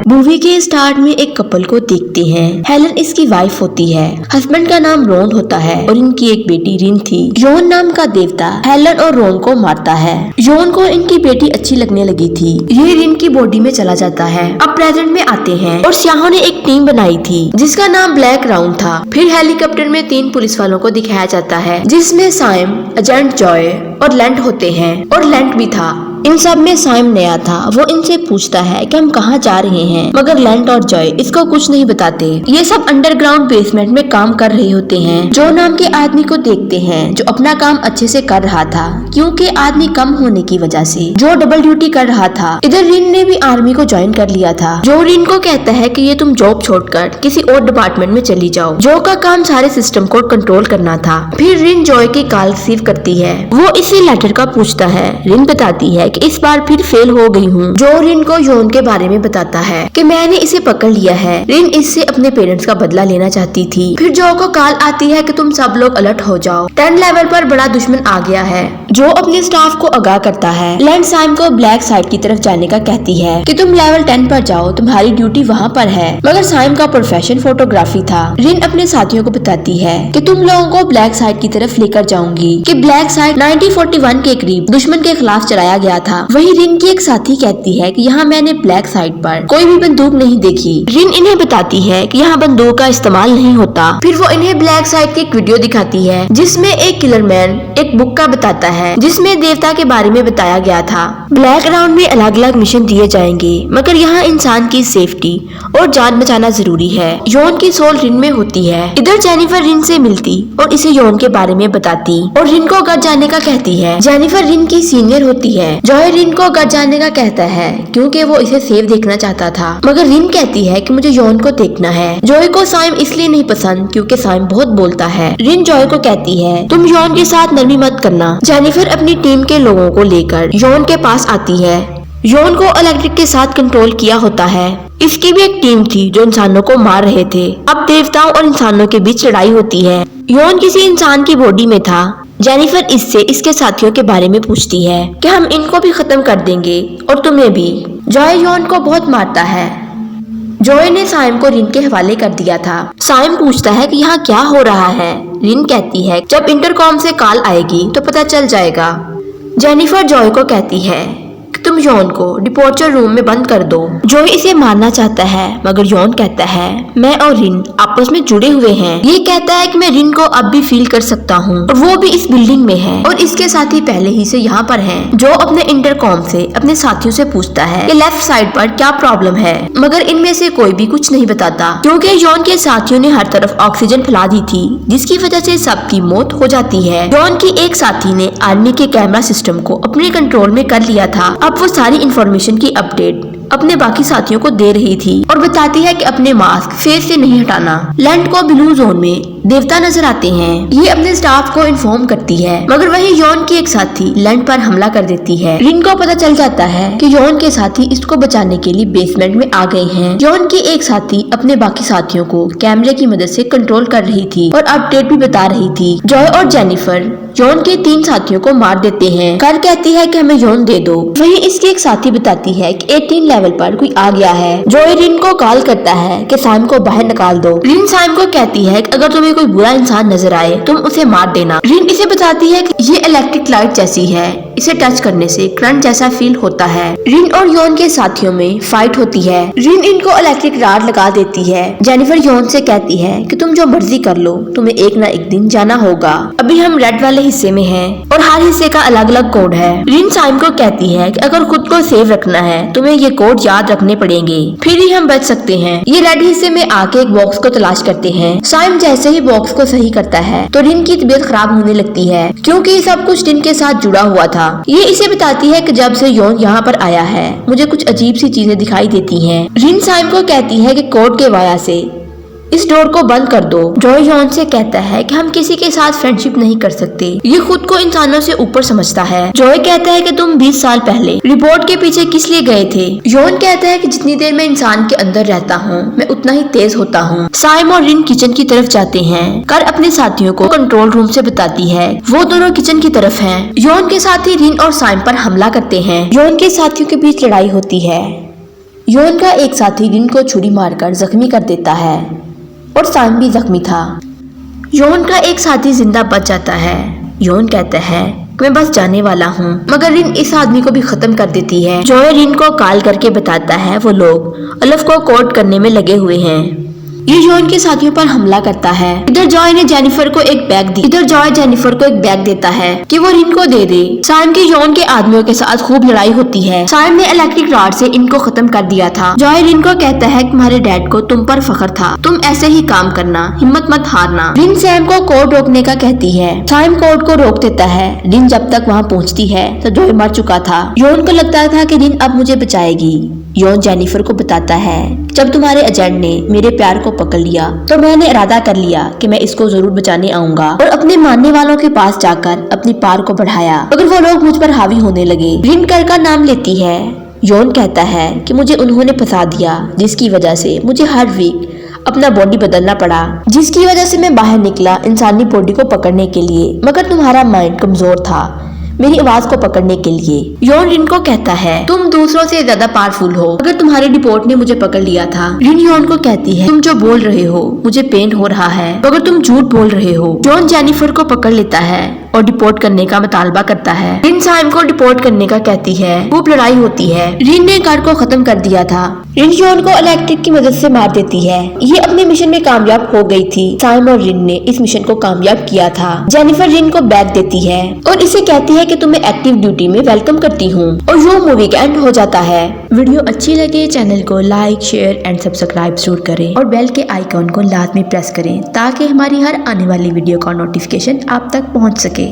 Movie के start में एक कपल को देखते हैं। हेलन इसकी वाइफ होती है, हस्बैंड का नाम रोन होता है और इनकी एक बेटी रिन थी। योन नाम का देवता हेलन और रोन को मारता है। योन को इनकी बेटी अच्छी लगने लगी थी। ये रिन की बॉडी में चला जाता है। अब प्रेजेंट में आते हैं और स्याहों ने एक टीम बनाई थी जिसका नाम ब्लैक राउंड था। फिर हेलीकॉप्टर में 3 पुलिस वालों को दिखाया जाता है जिसमें साइम, एजेंट जॉय और लेंट होते हैं और लेंट भी था। इन सब में साइम नया था। वो इनसे पूछता है कि हम कहाँ जा रहे हैं, मगर लेंट और जॉय इसको कुछ नहीं बताते। ये सब अंडरग्राउंड बेसमेंट में काम कर रहे होते हैं। जो नाम के आदमी को देखते हैं जो अपना काम अच्छे से कर रहा था क्योंकि आदमी कम होने की वजह से जो डबल ड्यूटी कर रहा था। इधर रिन ने भी आर्मी को ज्वाइन कर लिया था। जो रिन को कहता है कि ये तुम जॉब छोड़कर किसी और डिपार्टमेंट में चली जाओ। जो का काम सारे सिस्टम को कंट्रोल करना था। फिर रिन जॉय की कॉल रिसीव करती है। वो इसी लेटर का पूछता है। रिन बताती है कि इस बार फिर फेल हो गई हूँ। जो रिन को योन के बारे में बताता है कि मैंने इसे पकड़ लिया है। रिन इससे अपने पेरेंट्स का बदला लेना चाहती थी। फिर जो को कॉल आती है कि तुम सब लोग अलर्ट हो जाओ, 10 लेवल पर बड़ा दुश्मन आ गया है। जो अपने स्टाफ को आगाह करता है। लैंड साइम को ब्लैक साइड की तरफ जाने का कहती है कि तुम लेवल 10 पर जाओ, तुम्हारी ड्यूटी वहाँ पर है। मगर साइम का प्रोफेशन फोटोग्राफी था। रिन अपने साथियों को बताती है कि तुम लोगों को ब्लैक साइड की तरफ लेकर जाऊंगी कि ब्लैक साइड 1941 के करीब दुश्मन के खिलाफ चलाया गया था। वही रिन की एक साथी कहती है कि यहाँ मैंने ब्लैक साइड पर कोई भी बंदूक नहीं देखी। रिन इन्हें बताती है कि यहाँ बंदूक का इस्तेमाल नहीं होता। फिर वो इन्हें ब्लैक साइड की एक वीडियो दिखाती है जिसमें एक किलर मैन एक बुक का बताता है जिसमें देवता के बारे में बताया गया था। ब्लैक राउंड में अलग अलग मिशन दिए जाएंगे मगर यहाँ इंसान की सेफ्टी और जान बचाना जरूरी है। योन की सोल रिन में होती है। इधर जेनिफर रिन से मिलती और इसे योन के बारे में बताती और रिन को घर जाने का कहती है। जेनिफर रिन की सीनियर होती है। जॉय रिन को घर जाने का कहता है क्योंकि वो इसे सेफ देखना चाहता था। मगर रिन कहती है कि मुझे योन को देखना है। जॉय को साइम इसलिए नहीं पसंद क्योंकि साइम बहुत बोलता है। रिन जॉय को कहती है तुम योन के साथ नरमी मत करना। जेनिफर अपनी टीम के लोगों को लेकर योन के पास आती है। योन को इलेक्ट्रिक के साथ कंट्रोल किया होता है। इसकी भी एक टीम थी जो इंसानों को मार रहे थे। अब देवताओं और इंसानों के बीच लड़ाई होती है। योन किसी इंसान की बॉडी में था। जेनिफर इससे इसके साथियों के बारे में पूछती है कि हम इनको भी खत्म कर देंगे और तुम्हें भी। जॉय योन को बहुत मारता है। जॉय ने साइम को रिन के हवाले कर दिया था। साइम पूछता है कि यहाँ क्या हो रहा है। रिन कहती है जब इंटरकॉम से कॉल आएगी तो पता चल जाएगा। जेनिफर जॉय को कहती है तुम योन को डिपोर्चर रूम में बंद कर दो। जॉय इसे मारना चाहता है मगर योन कहता है मैं और रिन आपस में जुड़े हुए हैं। ये कहता है कि मैं रिन को अब भी फील कर सकता हूँ और वो भी इस बिल्डिंग में है और इसके साथी पहले ही से यहाँ पर हैं। जो अपने इंटरकॉम से अपने साथियों से पूछता है कि लेफ्ट साइड पर क्या प्रॉब्लम है मगर इनमें से कोई भी कुछ नहीं बताता क्योंकि योन के साथियों ने हर तरफ ऑक्सीजन फैला दी थी जिसकी वजह से सबकी मौत हो जाती है। योन की एक साथी ने आर्मी के कैमरा सिस्टम को अपने कंट्रोल में कर लिया था। अब वो सारी इंफॉर्मेशन की अपडेट अपने बाकी साथियों को दे रही थी और बताती है कि अपने मास्क फेस से नहीं हटाना। लैंड को ब्लू जोन में देवता नजर आते हैं। ये अपने स्टाफ को इन्फॉर्म करती है मगर वही योन की एक साथी लैंड पर हमला कर देती है। रिन को पता चल जाता है कि योन के साथी इसको बचाने के लिए बेसमेंट में आ गए हैं। योन की एक साथी अपने बाकी साथियों को कैमरे की मदद से कंट्रोल कर रही थी और अपडेट भी बता रही थी। जॉय और जेनिफर योन के 3 साथियों को मार देते हैं। कर कहती है कि हमें योन दे दो। वहीं इसकी एक साथी बताती है कि 18 लेवल पर कोई आ गया है। जॉय रिन को कॉल करता है कि साइम को बाहर निकाल दो। रिन साइम को कहती है कि अगर तुम्हें कोई बुरा इंसान नजर आए तुम उसे मार देना। रिन इसे बताती है कि ये इलेक्ट्रिक लाइट जैसी है, इसे टच करने से करंट जैसा फील होता है। रिन और योन के साथियों में फाइट होती है। रिन इनको इलेक्ट्रिक राड लगा देती है। जेनिफर योन से कहती है कि तुम जो मर्जी कर लो, तुम्हें एक ना एक दिन जाना होगा। अभी हम रेड वाले हिस्से में हैं और हर हिस्से का अलग अलग कोड है। रिन साइम को कहती है कि अगर खुद को सेव रखना है तुम्हें ये कोड याद रखने पड़ेंगे, फिर ही हम बच सकते हैं। ये रेड हिस्से में आके एक बॉक्स को तलाश करते हैं। साइम जैसे ही बॉक्स को सही करता है तो रिन की तबीयत खराब होने लगती है क्योंकि सब कुछ रिन के साथ जुड़ा हुआ था। ये इसे बताती है कि जब से योन यहाँ पर आया है मुझे कुछ अजीब सी चीजें दिखाई देती हैं। रिन साइम को कहती है कि कोड के वजह से इस डोर को बंद कर दो। जॉय योन से कहता है कि हम किसी के साथ फ्रेंडशिप नहीं कर सकते। ये खुद को इंसानों से ऊपर समझता है। जॉय कहता है कि तुम 20 साल पहले रिपोर्ट के पीछे किस लिए गए थे। योन कहता है कि जितनी देर मैं इंसान के अंदर रहता हूँ मैं उतना ही तेज होता हूँ। साइम और रिन किचन की तरफ जाते हैं। कर अपने साथियों को कंट्रोल रूम से बताती है। वो दोनों किचन की तरफ हैं। योन के साथी रिन और साइम पर हमला करते हैं। योन के साथियों के बीच लड़ाई होती है। योन का एक साथी रिन को छुरी मारकर जख्मी कर देता है और साइम भी जख्मी था। योन का एक साथी जिंदा बच जाता है। योन कहता है मैं बस जाने वाला हूँ, मगर रिन इस आदमी को भी खत्म कर देती है। जॉय रिन को कॉल करके बताता है वो लोग ओलिव को कोर्ट करने में लगे हुए हैं। ये जॉन के साथियों पर हमला करता है। इधर जॉय जेनिफर को एक बैग देता है कि वो रिन को दे दे। साइम की जॉन के आदमियों के साथ खूब लड़ाई होती है। साइम ने इलेक्ट्रिक रॉड से इनको खत्म कर दिया था। जॉय रिन को कहता है कि तुम्हारे डैड को तुम पर फख्र था, तुम ऐसे ही काम करना, हिम्मत मत हारना। रिन सैम को कोर्ट रोकने का कहती है। साइम कोर्ट को रोक देता है। रिन जब तक वहाँ पहुँचती है तो जॉय मर चुका था। योन को लगता था कि रिन अब मुझे बचाएगी। योन जेनिफर को बताता है जब तुम्हारे एजेंट ने मेरे प्यार को पकड़ लिया तो मैंने इरादा कर लिया कि मैं इसको जरूर बचाने आऊंगा और अपने मानने वालों के पास जाकर अपनी पार को बढ़ाया, मगर वो लोग मुझ पर हावी होने लगे। रिन कर का नाम लेती है। योन कहता है कि मुझे उन्होंने फंसा दिया, जिसकी वजह से मुझे हर वीक अपना बॉडी बदलना पड़ा, जिसकी वजह से मैं बाहर निकला इंसानी बॉडी को पकड़ने के लिए, मगर तुम्हारा माइंड कमजोर था मेरी आवाज को पकड़ने के लिए। योन रिन को कहता है तुम दूसरों से ज्यादा पावरफुल हो, अगर तुम्हारे डिपोर्ट ने मुझे पकड़ लिया था। रिन योन को कहती है तुम जो बोल रहे हो मुझे पेन हो रहा है, मगर तुम झूठ बोल रहे हो। योन जेनिफर को पकड़ लेता है और डिपोर्ट करने का मुतालबा करता है। रिन साइम को डिपोर्ट करने का कहती है। खूब लड़ाई होती है। रिन ने कार को खत्म कर दिया था। रिन योन को इलेक्ट्रिक की मदद से मार देती है। ये अपने मिशन में कामयाब हो गई थी। साइम और रिन ने इस मिशन को कामयाब किया था। जेनिफर रिन को बैग देती है और इसे कहती है कि तुम्हें एक्टिव ड्यूटी में वेलकम करती हूँ, और यो मूवी का एंड हो जाता है। वीडियो अच्छी लगे चैनल को लाइक शेयर एंड सब्सक्राइब जरूर करें और बेल के आइकॉन को लाजमी प्रेस करें ताकि हमारी हर आने वाली वीडियो का नोटिफिकेशन आप तक पहुँच सके।